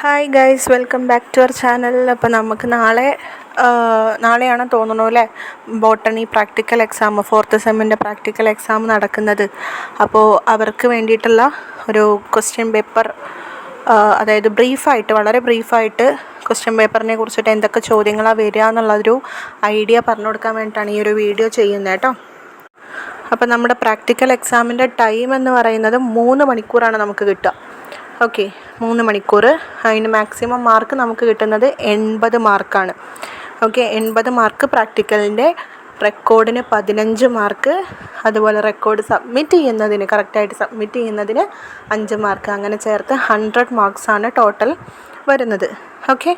Hi guys, welcome back to our channel. അപ്പോൾ നമുക്ക് നാളെയാണെന്ന് തോന്നുന്നു അല്ലേ ബോട്ടണി പ്രാക്ടിക്കൽ എക്സാം, 4th സെമ്മിൻ്റെ പ്രാക്ടിക്കൽ എക്സാം നടക്കുന്നത്. അപ്പോൾ അവർക്ക് വേണ്ടിയിട്ടുള്ള ഒരു ക്വസ്റ്റ്യൻ പേപ്പർ, അതായത് വളരെ ബ്രീഫായിട്ട് ക്വസ്റ്റ്യൻ പേപ്പറിനെ കുറിച്ചിട്ട് എന്തൊക്കെ ചോദ്യങ്ങളാണ് വരിക എന്നുള്ളൊരു ഐഡിയ പറഞ്ഞു കൊടുക്കാൻ വേണ്ടിയിട്ടാണ് ഈ ഒരു വീഡിയോ ചെയ്യുന്നത് കേട്ടോ. അപ്പോൾ നമ്മുടെ പ്രാക്ടിക്കൽ എക്സാമിൻ്റെ ടൈം എന്ന് പറയുന്നത് 3 മണിക്കൂറാണ് നമുക്ക് കിട്ടുക. ഓക്കെ, 3 മണിക്കൂർ. അതിന് മാക്സിമം മാർക്ക് നമുക്ക് കിട്ടുന്നത് 80 മാർക്കാണ്. ഓക്കെ, 80 മാർക്ക് പ്രാക്ടിക്കലിൻ്റെ. റെക്കോർഡിന് 15 മാർക്ക്, അതുപോലെ റെക്കോർഡ് കറക്റ്റായിട്ട് സബ്മിറ്റ് ചെയ്യുന്നതിന് 5 മാർക്ക്, അങ്ങനെ ചേർത്ത് 100 മാർക്സാണ് ടോട്ടൽ വരുന്നത്. ഓക്കെ,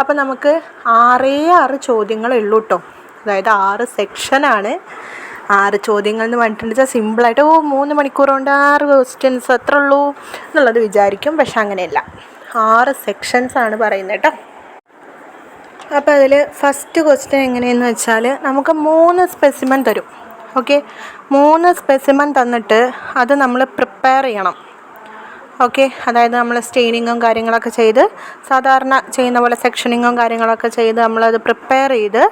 അപ്പോൾ നമുക്ക് 6 ചോദ്യങ്ങളേ ഉള്ളൂ കേട്ടോ. അതായത് 6 സെക്ഷനാണ്. 6 ചോദ്യങ്ങൾ എന്ന് പറഞ്ഞിട്ടുണ്ടെന്ന് വെച്ചാൽ സിമ്പിളായിട്ട് 3 മണിക്കൂർ കൊണ്ട് 6 ക്വസ്റ്റ്യൻസ് അത്ര ഉള്ളൂ എന്നുള്ളത് വിചാരിക്കും. പക്ഷെ അങ്ങനെയല്ല, 6 സെക്ഷൻസാണ് പറയുന്നത് കേട്ടോ. അപ്പോൾ അതിൽ ഫസ്റ്റ് ക്വസ്റ്റ്യൻ എങ്ങനെയെന്ന് വെച്ചാൽ നമുക്ക് 3 സ്പെസിമൻ തരും. ഓക്കെ, 3 സ്പെസിമൻ തന്നിട്ട് അത് നമ്മൾ പ്രിപ്പയർ ചെയ്യണം. ഓക്കെ, അതായത് നമ്മൾ സ്റ്റെയിനിങ്ങും കാര്യങ്ങളൊക്കെ ചെയ്ത് സാധാരണ ചെയ്യുന്ന പോലെ സെക്ഷനിങ്ങും കാര്യങ്ങളൊക്കെ ചെയ്ത് നമ്മളത് പ്രിപ്പയർ ചെയ്ത്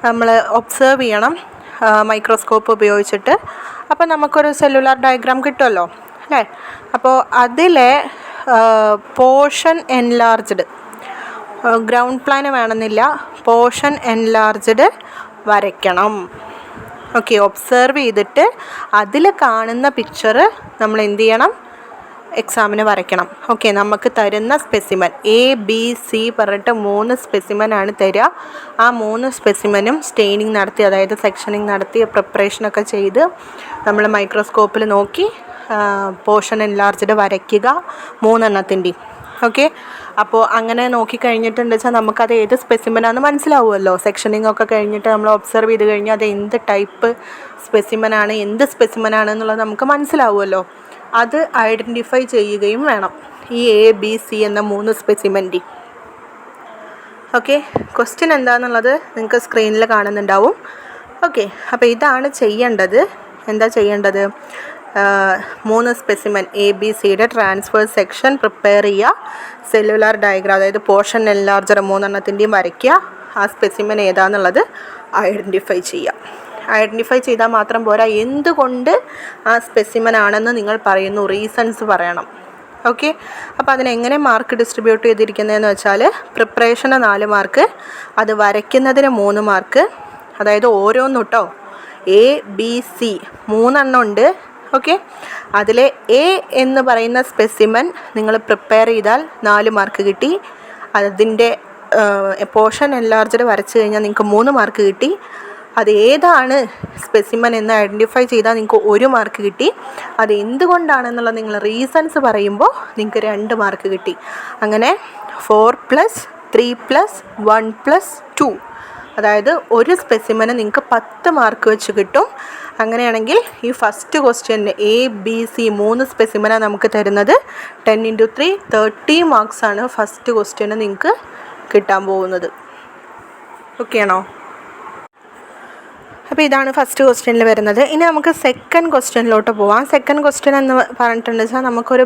നമ്മൾ ഒബ്സേർവ് ചെയ്യണം മൈക്രോസ്കോപ്പ് ഉപയോഗിച്ചിട്ട്. അപ്പോൾ നമുക്കൊരു സെല്ലുലാർ ഡയഗ്രാം കിട്ടുമല്ലോ അല്ലേ. അപ്പോൾ അതിലെ പോർഷൻ എൻലാർജ്ഡ്, ഗ്രൗണ്ട് പ്ലാൻ വേണമെന്നില്ല, പോർഷൻ എൻലാർജ്ഡ് വരയ്ക്കണം. ഓക്കെ, ഒബ്സേർവ് ചെയ്തിട്ട് അതിൽ കാണുന്ന പിക്ചർ നമ്മൾ എന്ത് ചെയ്യണം, എക്സാമിന് വരയ്ക്കണം. ഓക്കെ, നമുക്ക് തരുന്ന സ്പെസിമൻ ABC പറഞ്ഞിട്ട് 3 സ്പെസിമനാണ് തരിക. ആ 3 സ്പെസിമനും സ്റ്റെയിനിങ് നടത്തി, അതായത് സെക്ഷനിങ് നടത്തി പ്രിപ്പറേഷനൊക്കെ ചെയ്ത് നമ്മൾ മൈക്രോസ്കോപ്പിൽ നോക്കി പോർഷൻ എൻലാർജ്ഡ് വരയ്ക്കുക 3 എണ്ണത്തിൻ്റെയും. ഓക്കെ, അപ്പോൾ അങ്ങനെ നോക്കിക്കഴിഞ്ഞിട്ടുണ്ടെന്ന് വെച്ചാൽ നമുക്കത് ഏത് സ്പെസിമനാണെന്ന് മനസ്സിലാവുമല്ലോ. സെക്ഷനിങ് ഒക്കെ കഴിഞ്ഞിട്ട് നമ്മൾ ഒബ്സർവ് ചെയ്ത് കഴിഞ്ഞാൽ അത് എന്ത് ടൈപ്പ് സ്പെസിമനാണ്, എന്ത് സ്പെസിമനാണ് എന്നുള്ളത് നമുക്ക് മനസ്സിലാവുമല്ലോ. അത് ഐഡൻറ്റിഫൈ ചെയ്യുകയും വേണം ഈ ABC എന്ന 3 സ്പെസിമൻ്റെ. ഓക്കെ, ക്വസ്റ്റ്യൻ എന്താണെന്നുള്ളത് നിങ്ങൾക്ക് സ്ക്രീനിൽ കാണുന്നുണ്ടാവും. ഓക്കെ, അപ്പോൾ ഇതാണ് ചെയ്യേണ്ടത്. എന്താ ചെയ്യേണ്ടത്, 3 സ്പെസിമൻ ABCയുടെ ട്രാൻസ്ഫർ സെക്ഷൻ പ്രിപ്പയർ ചെയ്യുക, സെല്ലുലാർ ഡയഗ്രാം അതായത് പോർഷൻ എൻലാർജർ 3 എണ്ണത്തിൻ്റെയും വരയ്ക്കുക, ആ സ്പെസിമൻ ഏതാണെന്നുള്ളത് ഐഡൻറ്റിഫൈ ചെയ്യുക. ഐഡൻറ്റിഫൈ ചെയ്താൽ മാത്രം പോരാ, എന്തുകൊണ്ട് ആ സ്പെസിമൻ ആണെന്ന് നിങ്ങൾ പറയുന്നു, റീസൺസ് പറയണം. ഓക്കെ, അപ്പോൾ അതിനെങ്ങനെ മാർക്ക് ഡിസ്ട്രിബ്യൂട്ട് ചെയ്തിരിക്കുന്നതെന്ന് വെച്ചാൽ പ്രിപ്പറേഷന് 4 മാർക്ക്, അത് വരയ്ക്കുന്നതിന് 3 മാർക്ക്, അതായത് ഓരോന്നും കേട്ടോ. ABC 3 എണ്ണം ഉണ്ട്. ഓക്കെ, അതിലെ A എന്ന് പറയുന്ന സ്പെസിമൻ നിങ്ങൾ പ്രിപ്പയർ ചെയ്താൽ 4 മാർക്ക് കിട്ടി. അതിൻ്റെ പോർഷൻ എൻലാർജ്ഡ് വരച്ച് കഴിഞ്ഞാൽ നിങ്ങൾക്ക് 3 മാർക്ക് കിട്ടി. അത് ഏതാണ് സ്പെസിമൻ എന്ന് ഐഡൻറ്റിഫൈ ചെയ്താൽ നിങ്ങൾക്ക് 1 മാർക്ക് കിട്ടി. അത് എന്തുകൊണ്ടാണെന്നുള്ളത് നിങ്ങൾ റീസൺസ് പറയുമ്പോൾ നിങ്ങൾക്ക് 2 മാർക്ക് കിട്ടി. അങ്ങനെ 4+3+1+2, അതായത് ഒരു സ്പെസിമന് നിങ്ങൾക്ക് 10 മാർക്ക് വെച്ച് കിട്ടും. അങ്ങനെയാണെങ്കിൽ ഈ ഫസ്റ്റ് ക്വസ്റ്റ്യന് ABC 3 സ്പെസിമനാണ് നമുക്ക് തരുന്നത്. 10 × 3 30 മാർക്സാണ് ഫസ്റ്റ് ക്വസ്റ്റ്യന് നിങ്ങൾക്ക് കിട്ടാൻ പോകുന്നത്. ഓക്കെ ആണോ? അപ്പോൾ ഇതാണ് ഫസ്റ്റ് ക്വസ്റ്റ്യനിൽ വരുന്നത്. ഇനി നമുക്ക് സെക്കൻഡ് ക്വസ്റ്റ്യനിലോട്ട് പോവാം. സെക്കൻഡ് ക്വസ്റ്റ്യൻ എന്ന് പറഞ്ഞിട്ടുണ്ടെന്ന് വെച്ചാൽ നമുക്കൊരു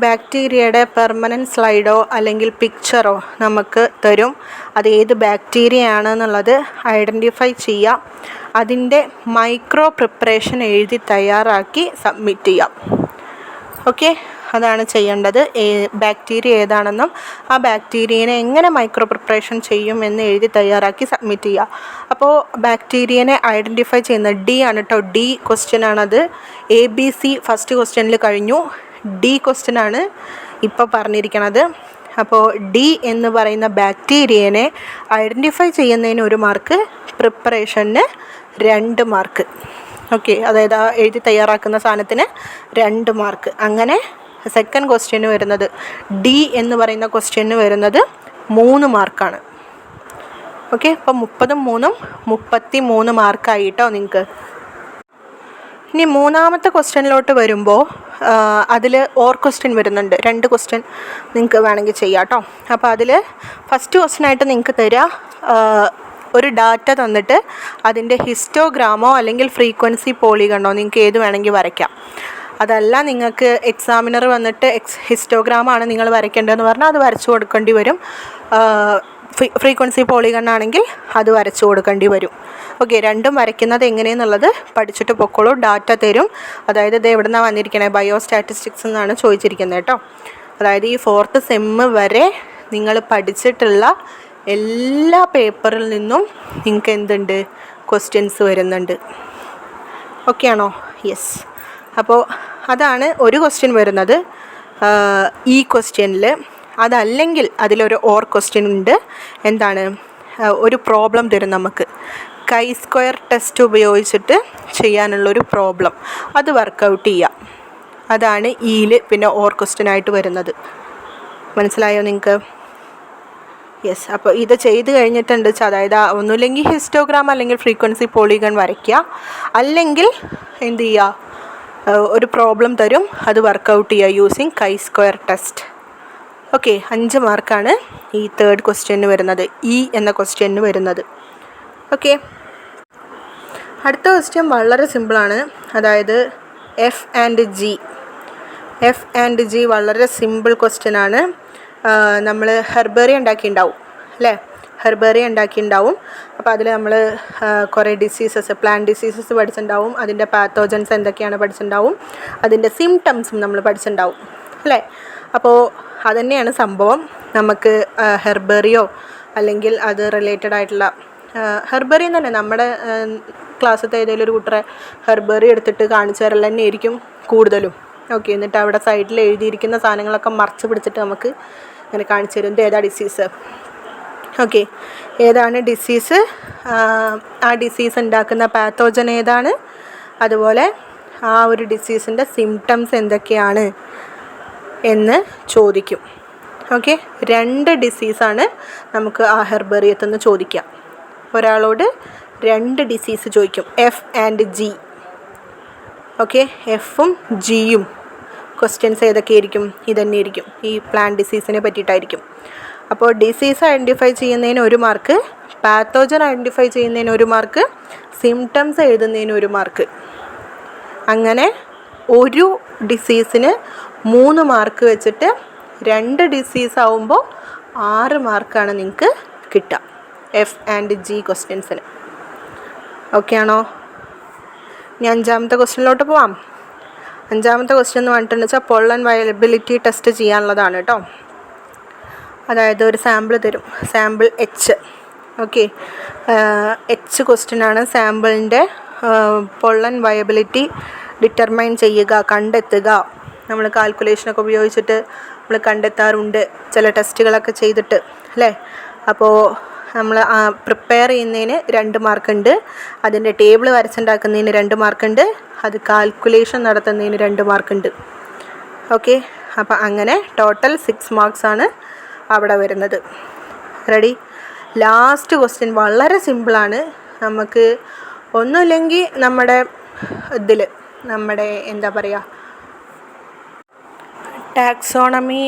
ബാക്ടീരിയയുടെ പെർമനൻറ്റ് സ്ലൈഡോ അല്ലെങ്കിൽ പിക്ചറോ നമുക്ക് തരും. അത് ഏത് ബാക്ടീരിയ ആണെന്നുള്ളത് ഐഡൻറ്റിഫൈ ചെയ്യുക. അതിൻ്റെ മൈക്രോ പ്രിപ്പറേഷൻ എഴുതി തയ്യാറാക്കി സബ്മിറ്റ് ചെയ്യാം. ഓക്കെ, അതാണ് ചെയ്യേണ്ടത്. ബാക്ടീരിയ ഏതാണെന്നും ആ ബാക്ടീരിയനെ എങ്ങനെ മൈക്രോ പ്രിപ്പറേഷൻ ചെയ്യും എന്ന് എഴുതി തയ്യാറാക്കി സബ്മിറ്റ് ചെയ്യുക. അപ്പോൾ ബാക്ടീരിയനെ ഐഡൻറ്റിഫൈ ചെയ്യുന്ന D ആണ് കേട്ടോ. D ക്വസ്റ്റ്യൻ ആണത്. ABC ഫസ്റ്റ് ക്വസ്റ്റ്യനിൽ കഴിഞ്ഞു. D ക്വസ്റ്റ്യൻ ആണ് ഇപ്പോൾ പറഞ്ഞിരിക്കുന്നത്. അപ്പോൾ D എന്ന് പറയുന്ന ബാക്ടീരിയനെ ഐഡൻറ്റിഫൈ ചെയ്യുന്നതിന് 1 മാർക്ക്, പ്രിപ്പറേഷന് 2 മാർക്ക്. ഓക്കെ, അതായത് ആ എഴുതി തയ്യാറാക്കുന്ന സാധനത്തിന് 2 മാർക്ക്. അങ്ങനെ സെക്കൻഡ് ക്വസ്റ്റ്യന് വരുന്നത് D എന്ന് പറയുന്ന ക്വസ്റ്റ്യന് വരുന്നത് 3 മാർക്കാണ്. ഓക്കെ, അപ്പോൾ 30 ഉം 3 33 മാർക്കായി കേട്ടോ നിങ്ങൾക്ക്. ഇനി മൂന്നാമത്തെ ക്വസ്റ്റ്യനിലോട്ട് വരുമ്പോൾ അതിൽ ക്വസ്റ്റ്യൻ വരുന്നുണ്ട്. 2 ക്വസ്റ്റ്യൻ നിങ്ങൾക്ക് വേണമെങ്കിൽ ചെയ്യാം കേട്ടോ. അപ്പോൾ അതിൽ ഫസ്റ്റ് ക്വസ്റ്റ്യനായിട്ട് നിങ്ങൾക്ക് തരിക ഒരു ഡാറ്റ തന്നിട്ട് അതിൻ്റെ ഹിസ്റ്റോഗ്രാമോ അല്ലെങ്കിൽ ഫ്രീക്വൻസി പോളിഗണോ നിങ്ങൾക്ക് ഏത് വേണമെങ്കിൽ വരയ്ക്കാം. അതല്ല നിങ്ങൾക്ക് എക്സാമിനർ വന്നിട്ട് ഹിസ്റ്റോഗ്രാമാണ് നിങ്ങൾ വരയ്ക്കേണ്ടതെന്ന് പറഞ്ഞാൽ അത് വരച്ചു കൊടുക്കേണ്ടി വരും. ഫ്രീക്വൻസി പോളിഗൺ ആണെങ്കിൽ അത് വരച്ചു കൊടുക്കേണ്ടി വരും. ഓക്കെ, രണ്ടും വരയ്ക്കുന്നത് എങ്ങനെയെന്നുള്ളത് പഠിച്ചിട്ട് പൊക്കോളൂ. ഡാറ്റ തരും. അതായത് ഇത് എവിടെ നിന്നാണ് വന്നിരിക്കണത്, ബയോ സ്റ്റാറ്റിസ്റ്റിക്സ് എന്നാണ് ചോദിച്ചിരിക്കുന്നത് കേട്ടോ. അതായത് ഈ 4th സെമ്മ് വരെ നിങ്ങൾ പഠിച്ചിട്ടുള്ള എല്ലാ പേപ്പറിൽ നിന്നും നിങ്ങൾക്ക് എന്തുണ്ട്, ക്വസ്റ്റ്യൻസ് വരുന്നുണ്ട്. ഓക്കെ ആണോ? യെസ്. അപ്പോൾ അതാണ് ഒരു ക്വസ്റ്റ്യൻ വരുന്നത് ഈ ക്വസ്റ്റ്യനിൽ. അതല്ലെങ്കിൽ അതിലൊരു ഓർ ക്വസ്റ്റ്യൻ ഉണ്ട്. എന്താണ്, ഒരു പ്രോബ്ലം തരും നമുക്ക്, കൈ സ്ക്വയർ ടെസ്റ്റ് ഉപയോഗിച്ചിട്ട് ചെയ്യാനുള്ളൊരു പ്രോബ്ലം. അത് വർക്കൗട്ട് ചെയ്യാം. അതാണ് ഈയിൽ പിന്നെ ഓർ ക്വസ്റ്റ്യൻ ആയിട്ട് വരുന്നത്. മനസ്സിലായോ നിങ്ങൾക്ക്? യെസ്. അപ്പോൾ ഇത് ചെയ്ത് കഴിഞ്ഞിട്ടുണ്ട്. അതായത് ഒന്നുമില്ലെങ്കിൽ ഹിസ്റ്റോഗ്രാം അല്ലെങ്കിൽ ഫ്രീക്വൻസി പോളിഗൺ വരയ്ക്കുക. അല്ലെങ്കിൽ എന്ത് ചെയ്യുക, ഒരു പ്രോബ്ലം തരും, അത് വർക്കൗട്ട് ചെയ്യുക using chi square test. Okay, 5 മാർക്കാണ് ഈ 3rd ക്വസ്റ്റ്യന് വരുന്നത്, ഇ എന്ന ക്വസ്റ്റ്യന് വരുന്നത്. ഓക്കെ, അടുത്ത ക്വസ്റ്റ്യൻ വളരെ സിമ്പിളാണ്. അതായത് എഫ് ആൻഡ് ജി വളരെ സിമ്പിൾ ക്വസ്റ്റ്യൻ ആണ്. നമ്മൾ ഹെർബേറിയം ഉണ്ടാക്കിയിട്ടുണ്ടാവും അല്ലേ? ഹെർബേറിയം ഉണ്ടാക്കിയിട്ടുണ്ടാവും. അപ്പോൾ അതിൽ നമ്മൾ കുറേ ഡിസീസസ്, പ്ലാന്റ് ഡിസീസസ് പഠിച്ചിട്ടുണ്ടാവും. അതിൻ്റെ പാത്തോജൻസ് എന്തൊക്കെയാണ് പഠിച്ചിട്ടുണ്ടാവും. അതിൻ്റെ സിംറ്റംസും നമ്മൾ പഠിച്ചിട്ടുണ്ടാവും അല്ലേ? അപ്പോൾ അതുതന്നെയാണ് സംഭവം. നമുക്ക് ഹെർബേറിയോ അല്ലെങ്കിൽ അത് റിലേറ്റഡ് ആയിട്ടുള്ള ഹെർബേറിയം തന്നെ നമ്മുടെ ക്ലാസ്സിലത്തെ ഏതെങ്കിലും ഒരു കൂട്ടറെ ഹെർബേറിയം എടുത്തിട്ട് കാണിച്ചു തരൽ തന്നെയായിരിക്കും കൂടുതലും. ഓക്കെ, എന്നിട്ട് അവിടെ സൈഡിൽ എഴുതിയിരിക്കുന്ന സാധനങ്ങളൊക്കെ മറച്ച് പിടിച്ചിട്ട് നമുക്ക് ഇങ്ങനെ കാണിച്ചു തരും, ഇത് ഏതാ ഡിസീസ്. ഓക്കെ, ഏതാണ് ഡിസീസ്, ആ ഡിസീസ് ഉണ്ടാക്കുന്ന പാത്തോജൻ ഏതാണ്, അതുപോലെ ആ ഒരു ഡിസീസിൻ്റെ സിംറ്റംസ് എന്തൊക്കെയാണ് എന്ന് ചോദിക്കും. ഓക്കെ, 2 ഡിസീസാണ് നമുക്ക് ആ ഹെർബേറിയത്തിൽ നിന്ന് ചോദിക്കാം. ഒരാളോട് 2 ഡിസീസ് ചോദിക്കും, എഫ് ആൻഡ് ജി. ഓക്കെ, എഫും ജിയും ക്വസ്റ്റ്യൻസ് ഏതൊക്കെയായിരിക്കും? ഇതന്നെയായിരിക്കും, ഈ പ്ലാന്റ് ഡിസീസിനെ പറ്റിയിട്ടായിരിക്കും. അപ്പോൾ ഡിസീസ് ഐഡൻറ്റിഫൈ ചെയ്യുന്നതിന് 1 മാർക്ക്, പാത്തോജൻ ഐഡൻറ്റിഫൈ ചെയ്യുന്നതിന് 1 മാർക്ക്, സിംറ്റംസ് എഴുതുന്നതിന് 1 മാർക്ക്. അങ്ങനെ ഒരു ഡിസീസിന് 3 മാർക്ക് വെച്ചിട്ട് 2 ഡിസീസ് ആവുമ്പോൾ 6 മാർക്കാണ് നിങ്ങൾക്ക് കിട്ടുക എഫ് ആൻഡ് ജി ക്വസ്റ്റ്യൻസിന്. ഓക്കെ ആണോ? ഇനി 5ാമത്തെ ക്വസ്റ്റ്യനിലോട്ട് പോവാം. 5ാമത്തെ ക്വസ്റ്റ്യൻ എന്ന് പറഞ്ഞിട്ടുണ്ടെന്ന് വെച്ചാൽ പൊള്ളൻ വയബിലിറ്റി ടെസ്റ്റ് ചെയ്യാനുള്ളതാണ് കേട്ടോ. അതായത് ഒരു സാമ്പിൾ തരും, സാമ്പിൾ എച്ച്. ഓക്കെ, എച്ച് ക്വസ്റ്റ്യനാണ്. സാമ്പിളിൻ്റെ പൊള്ളൻ വയബിലിറ്റി ഡിറ്റർമൈൻ ചെയ്യുക, കണ്ടെത്തുക. നമ്മൾ കാൽക്കുലേഷനൊക്കെ ഉപയോഗിച്ചിട്ട് നമ്മൾ കണ്ടെത്താറുണ്ട് ചില ടെസ്റ്റുകളൊക്കെ ചെയ്തിട്ട് അല്ലേ? അപ്പോൾ നമ്മൾ പ്രിപ്പയർ ചെയ്യുന്നതിന് 2 മാർക്കുണ്ട്, അതിൻ്റെ ടേബിൾ വരച്ചുണ്ടാക്കുന്നതിന് 2 മാർക്കുണ്ട്, അത് കാൽക്കുലേഷൻ നടത്തുന്നതിന് 2 മാർക്കുണ്ട്. ഓക്കെ, അപ്പോൾ അങ്ങനെ ടോട്ടൽ 6 മാർക്സാണ് അവിടെ വരുന്നത്. റെഡി? ലാസ്റ്റ് ക്വസ്റ്റ്യൻ വളരെ സിമ്പിളാണ്. നമുക്ക് ഒന്നുമില്ലെങ്കിൽ നമ്മുടെ ഇതിൽ നമ്മുടെ എന്താ പറയുക, ടാക്സോണമി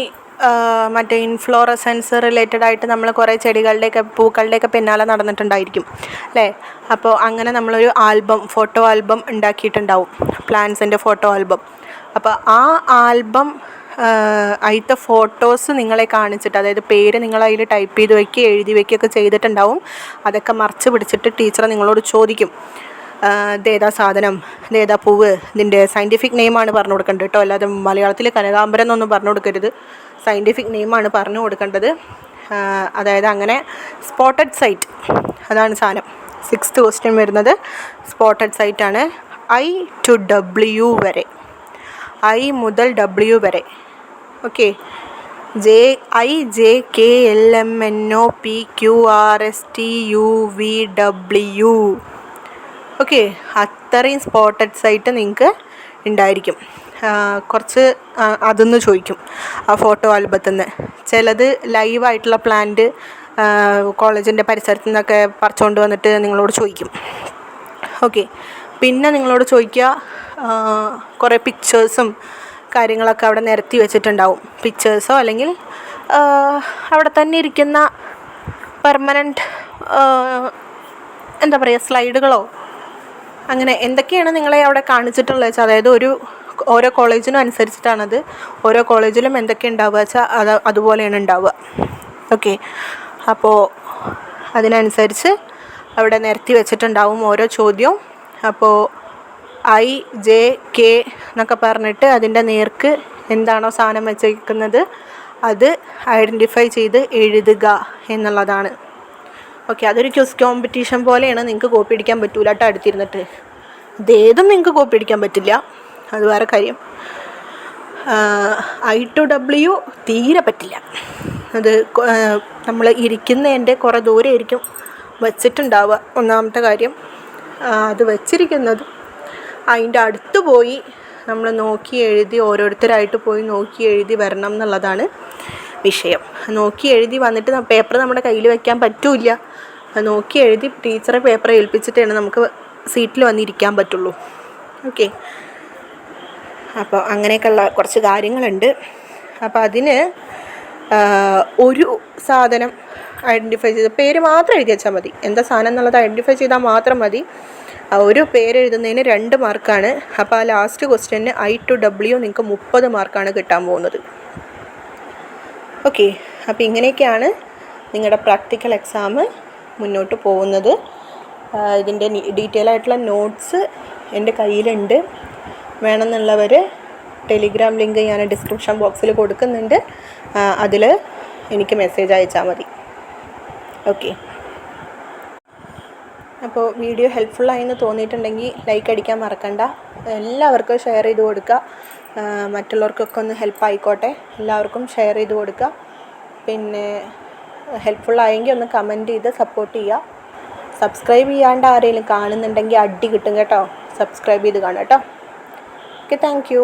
മറ്റേ ഇൻഫ്ലോറസൻസ് റിലേറ്റഡ് ആയിട്ട് നമ്മൾ കുറേ ചെടികളുടെയൊക്കെ പൂക്കളുടെയൊക്കെ പിന്നാലെ നടന്നിട്ടുണ്ടായിരിക്കും അല്ലേ? അപ്പോൾ അങ്ങനെ നമ്മളൊരു ആൽബം, ഫോട്ടോ ആൽബം ഉണ്ടാക്കിയിട്ടുണ്ടാവും, പ്ലാന്റ്സിൻ്റെ ഫോട്ടോ ആൽബം. അപ്പോൾ ആ ആൽബം അതിലത്തെ ഫോട്ടോസ് നിങ്ങളെ കാണിച്ചിട്ട്, അതായത് പേര് നിങ്ങൾ അതിൽ ടൈപ്പ് ചെയ്ത് വയ്ക്കുക, എഴുതി വയ്ക്കുകയൊക്കെ ചെയ്തിട്ടുണ്ടാവും. അതൊക്കെ മറച്ച് പിടിച്ചിട്ട് ടീച്ചർ നിങ്ങളോട് ചോദിക്കും, ഇതേതാ സാധനം, ഇതേതാ പൂവ്, ഇതിൻ്റെ സയൻറ്റിഫിക് നെയിമാണ് പറഞ്ഞു കൊടുക്കേണ്ടത് കേട്ടോ. അല്ലാതെ മലയാളത്തിൽ കനകാംബരം എന്നൊന്നും പറഞ്ഞു കൊടുക്കരുത്, സയൻറ്റിഫിക് നെയിമാണ് പറഞ്ഞു കൊടുക്കേണ്ടത്. അതായത് അങ്ങനെ സ്പോട്ടഡ് സൈറ്റ്, അതാണ് സാധനം. 6th ക്വസ്റ്റ്യൻ വരുന്നത് സ്പോട്ടഡ് സൈറ്റാണ്. I to W വരെ, I മുതൽ W വരെ. Okay, JIJKLMNOPQRSTUVW. ഓക്കെ, അത്രയും സ്പോട്ടഡ് സൈറ്റ് നിങ്ങൾക്ക് ഉണ്ടായിരിക്കും. കുറച്ച് അതൊന്ന് ചോദിക്കും ആ ഫോട്ടോ ആൽബത്തിൽ നിന്ന്. ചിലത് ലൈവായിട്ടുള്ള പ്ലാന്റ് കോളേജിൻ്റെ പരിസരത്തു നിന്നൊക്കെ പറിച്ചുകൊണ്ട് വന്നിട്ട് നിങ്ങളോട് ചോദിക്കും. ഓക്കെ, പിന്നെ നിങ്ങളോട് ചോദിക്കുക, കുറേ പിക്ചേഴ്സും കാര്യങ്ങളൊക്കെ അവിടെ നിരത്തി വെച്ചിട്ടുണ്ടാവും. പിക്ചേഴ്സോ അല്ലെങ്കിൽ അവിടെ തന്നെ ഇരിക്കുന്ന പെർമനൻറ്റ് എന്താ പറയുക, സ്ലൈഡുകളോ അങ്ങനെ എന്തൊക്കെയാണ് നിങ്ങളെ അവിടെ കാണിച്ചിട്ടുള്ളത് വെച്ചാൽ, അതായത് ഒരു ഓരോ കോളേജിനും അനുസരിച്ചിട്ടാണത്. ഓരോ കോളേജിലും എന്തൊക്കെ ഉണ്ടാവുക വെച്ചാൽ അതുപോലെയാണ് ഉണ്ടാവുക. ഓക്കെ, അപ്പോൾ അതിനനുസരിച്ച് അവിടെ നിരത്തി വെച്ചിട്ടുണ്ടാവും ഓരോ ചോദ്യവും. അപ്പോൾ IJK എന്നൊക്കെ പറഞ്ഞിട്ട് അതിൻ്റെ നേർക്ക് എന്താണോ സാധനം വെച്ചിരിക്കുന്നത് അത് ഐഡൻറ്റിഫൈ ചെയ്ത് എഴുതുക എന്നുള്ളതാണ്. ഓക്കെ, അതൊരു ക്വിസ് കോമ്പറ്റീഷൻ പോലെയാണ്. നിങ്ങൾക്ക് കോപ്പി അടിക്കാൻ പറ്റൂല കേട്ടോ അടുത്തിരുന്നിട്ട്. ഇതേതും നിങ്ങൾക്ക് കോപ്പി അടിക്കാൻ പറ്റില്ല, അത് വേറെ കാര്യം. I2W തീരെ പറ്റില്ല. അത് നമ്മൾ ഇരിക്കുന്നതിൻ്റെ കുറേ ദൂരമായിരിക്കും വച്ചിട്ടുണ്ടാവുക. ഒന്നാമത്തെ കാര്യം അത് വച്ചിരിക്കുന്നത് അതിൻ്റെ അടുത്ത് പോയി നമ്മൾ നോക്കി എഴുതി, ഓരോരുത്തരായിട്ട് പോയി നോക്കി എഴുതി വരണം എന്നുള്ളതാണ് വിഷയം. നോക്കി എഴുതി വന്നിട്ട് പേപ്പർ നമ്മുടെ കയ്യിൽ വയ്ക്കാൻ പറ്റില്ല. നോക്കി എഴുതി ടീച്ചറെ പേപ്പർ ഏൽപ്പിച്ചിട്ടാണ് നമുക്ക് സീറ്റിൽ വന്നിരിക്കാൻ പറ്റുള്ളൂ. ഓക്കെ, അപ്പോൾ അങ്ങനെയൊക്കെയുള്ള കുറച്ച് കാര്യങ്ങളുണ്ട്. അപ്പോൾ അതിന് ഒരു സാധനം ഐഡൻറ്റിഫൈ ചെയ്ത് പേര് മാത്രം എഴുതി വെച്ചാൽ മതി. എന്താ സാധനം എന്നുള്ളത് ഐഡൻറ്റിഫൈ ചെയ്താൽ മാത്രം മതി. ഒരു പേര് എഴുതുന്നതിന് 2 മാർക്കാണ്. അപ്പോൾ ആ ലാസ്റ്റ് ക്വസ്റ്റ്യന് I2W നിങ്ങൾക്ക് 30 മാർക്കാണ് കിട്ടാൻ പോകുന്നത്. ഓക്കെ, അപ്പോൾ ഇങ്ങനെയൊക്കെയാണ് നിങ്ങളുടെ പ്രാക്ടിക്കൽ എക്സാം മുന്നോട്ട് പോകുന്നത്. ഇതിൻ്റെ ഡീറ്റെയിൽ ആയിട്ടുള്ള നോട്ട്സ് എൻ്റെ കയ്യിലുണ്ട്. വേണമെന്നുള്ളവർ ടെലിഗ്രാം ലിങ്ക് ഞാൻ ഡിസ്ക്രിപ്ഷൻ ബോക്സിൽ കൊടുക്കുന്നുണ്ട്. അതിൽ എനിക്ക് മെസ്സേജ് അയച്ചാൽ മതി. ഓക്കെ, അപ്പോൾ വീഡിയോ ഹെൽപ്ഫുള്ളായെന്ന് തോന്നിയിട്ടുണ്ടെങ്കിൽ ലൈക്ക് അടിക്കാൻ മറക്കണ്ട. എല്ലാവർക്കും ഷെയർ ചെയ്ത് കൊടുക്കുക. മറ്റുള്ളവർക്കൊക്കെ ഒന്ന് ഹെൽപ്പ് ആയിക്കോട്ടെ. എല്ലാവർക്കും ഷെയർ ചെയ്ത് കൊടുക്കുക. പിന്നെ ഹെൽപ്ഫുള്ളായെങ്കിൽ ഒന്ന് കമൻറ്റ് ചെയ്ത് സപ്പോർട്ട് ചെയ്യുക. സബ്സ്ക്രൈബ് ചെയ്യാണ്ട് ആരെങ്കിലും കാണുന്നുണ്ടെങ്കിൽ അടി കിട്ടും കേട്ടോ. സബ്സ്ക്രൈബ് ചെയ്ത് കാണാം കേട്ടോ. Okay, thank you.